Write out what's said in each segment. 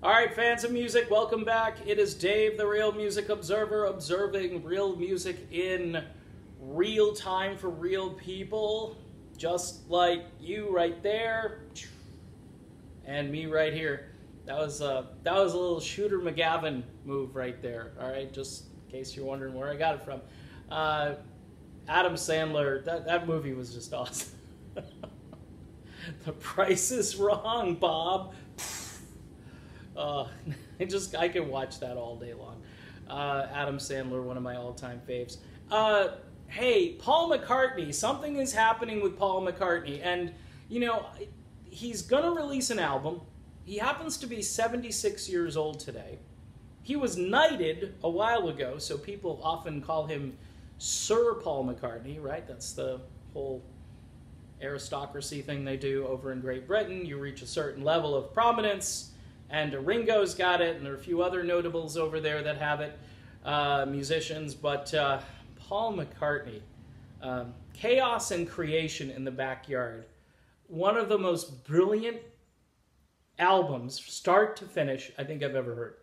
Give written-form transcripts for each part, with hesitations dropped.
All right, fans of music, welcome back. It is Dave, the Real Music Observer, observing real music in real time for real people, just like you right there, and me right here. That was a little Shooter McGavin move right there. All right, just in case you're wondering where I got it from. Adam Sandler, that movie was just awesome. The Price is Wrong, Bob. I could watch that all day long. Adam Sandler, one of my all-time faves. Hey, Paul McCartney. Something is happening with Paul McCartney. And, you know, he's going to release an album. He happens to be 76 years old today. He was knighted a while ago, so people often call him Sir Paul McCartney, right? That's the whole aristocracy thing they do over in Great Britain. You reach a certain level of prominence, and Ringo's got it, and there are a few other notables over there that have it, musicians. But Paul McCartney, Chaos and Creation in the Backyard, one of the most brilliant albums, start to finish, I think I've ever heard.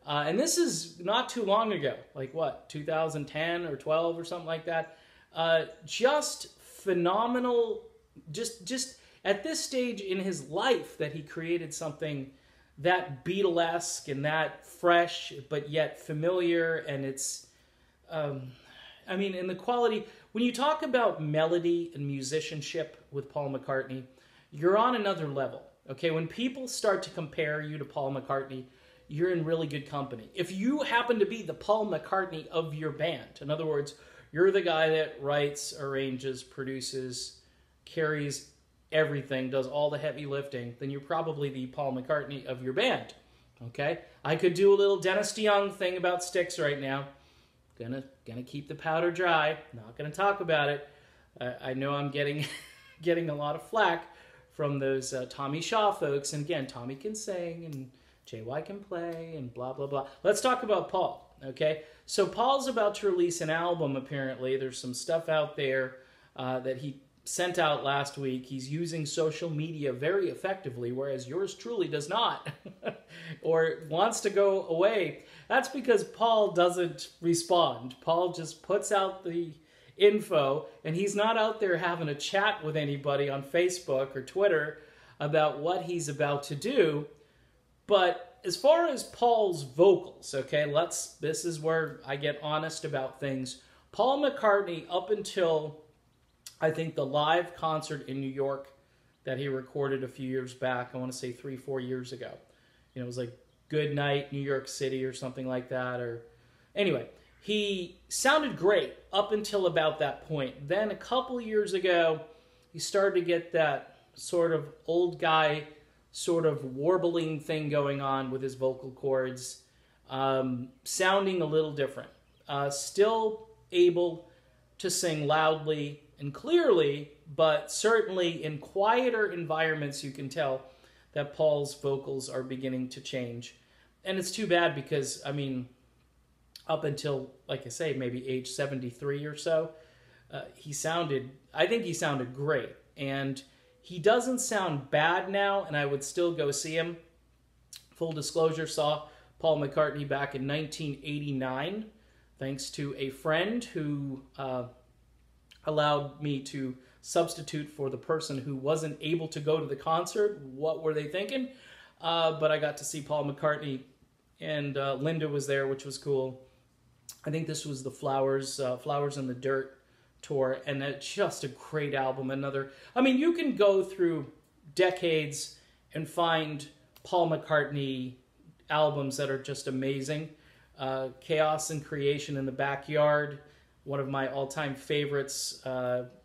And this is not too long ago, like what, 2010 or 12 or something like that. Just phenomenal, just at this stage in his life that he created something that Beatlesque and that fresh, but yet familiar, and it's, I mean, in the quality, when you talk about melody and musicianship with Paul McCartney, you're on another level, okay? When people start to compare you to Paul McCartney, you're in really good company. If you happen to be the Paul McCartney of your band, in other words, you're the guy that writes, arranges, produces, carries everything, does all the heavy lifting, then you're probably the Paul McCartney of your band, okay? I could do a little Dennis DeYoung thing about Styx right now. Gonna keep the powder dry, not gonna talk about it. I know I'm getting a lot of flack from those Tommy Shaw folks, and again, Tommy can sing, and JY can play, and blah, blah, blah. Let's talk about Paul, okay? So Paul's about to release an album, apparently. There's some stuff out there that he sent out last week. He's using social media very effectively, whereas yours truly does not, or wants to go away. That's because Paul doesn't respond. Paul just puts out the info, and he's not out there having a chat with anybody on Facebook or Twitter about what he's about to do. But as far as Paul's vocals, okay, this is where I get honest about things. Paul McCartney, up until I think the live concert in New York that he recorded a few years back, I want to say 3-4 years ago. You know, it was like Good Night, New York City or something like that. Or anyway, he sounded great up until about that point. Then a couple years ago, he started to get that sort of old guy sort of warbling thing going on with his vocal cords, sounding a little different. Still able to sing loudly and clearly, but certainly in quieter environments you can tell that Paul's vocals are beginning to change. And it's too bad because, I mean, up until, like I say, maybe age 73 or so, I think he sounded great. And he doesn't sound bad now, and I would still go see him. Full disclosure, saw Paul McCartney back in 1989, thanks to a friend who allowed me to substitute for the person who wasn't able to go to the concert. What were they thinking? But I got to see Paul McCartney, and Linda was there, which was cool. I think this was the Flowers in the Dirt tour, and it's just a great album. I mean, you can go through decades and find Paul McCartney albums that are just amazing. Chaos and Creation in the Backyard, one of my all-time favorites.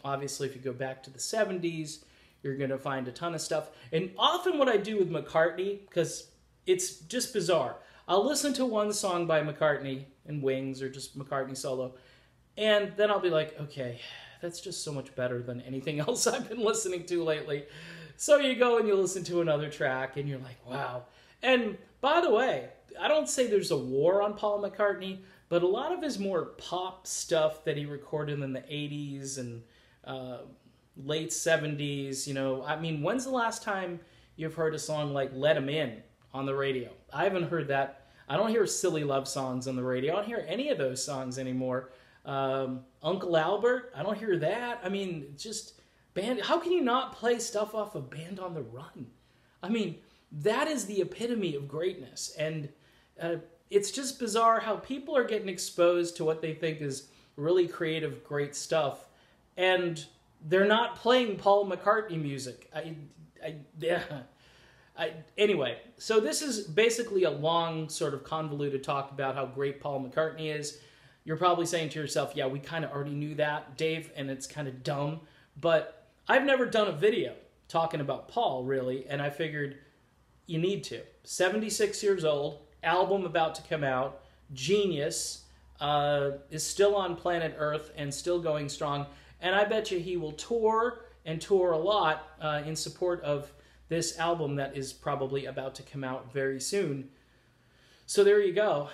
Obviously, if you go back to the 70s, you're going to find a ton of stuff. And often what I do with McCartney, because it's just bizarre, I'll listen to one song by McCartney and Wings or just McCartney solo, and then I'll be like, okay, that's just so much better than anything else I've been listening to lately. So you go and you listen to another track, and you're like, wow. And by the way, I don't say there's a war on Paul McCartney, but a lot of his more pop stuff that he recorded in the 80s and late 70s, you know, I mean, when's the last time you've heard a song like Let 'Em In on the radio. I haven't heard that. I don't hear silly love songs on the radio. I don't hear any of those songs anymore. Uncle Albert, I don't hear that. I mean, just band. How can you not play stuff off of Band on the Run? I mean, that is the epitome of greatness. And it's just bizarre how people are getting exposed to what they think is really creative, great stuff. And they're not playing Paul McCartney music. Anyway, so this is basically a long, sort of convoluted talk about how great Paul McCartney is. You're probably saying to yourself, yeah, we kind of already knew that, Dave, and it's kind of dumb. But I've never done a video talking about Paul, really, and I figured you need to. 76 years old, album about to come out, genius, is still on planet Earth and still going strong. And I bet you he will tour and tour a lot in support of this album that is probably about to come out very soon. So there you go.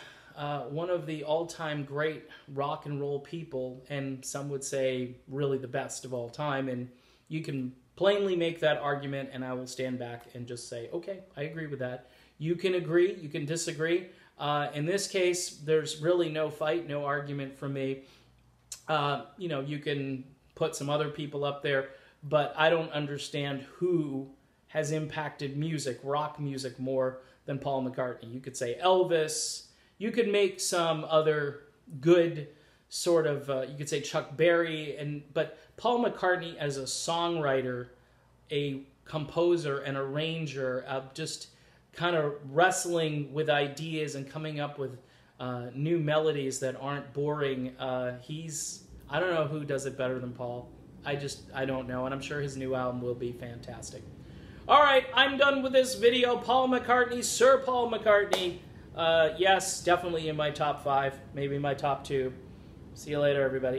One of the all-time great rock and roll people, and some would say really the best of all time. And you can plainly make that argument, and I will stand back and just say, okay, I agree with that. You can agree, you can disagree. In this case, there's really no fight, no argument from me. You can put some other people up there, but I don't understand who has impacted music, rock music, more than Paul McCartney. You could say Elvis. You could make some other good sort of, you could say Chuck Berry, but Paul McCartney as a songwriter, a composer, an arranger, just kind of wrestling with ideas and coming up with new melodies that aren't boring. I don't know who does it better than Paul. I don't know, and I'm sure his new album will be fantastic. All right, I'm done with this video. Paul McCartney, Sir Paul McCartney. Yes, definitely in my top 5, maybe my top 2. See you later, everybody.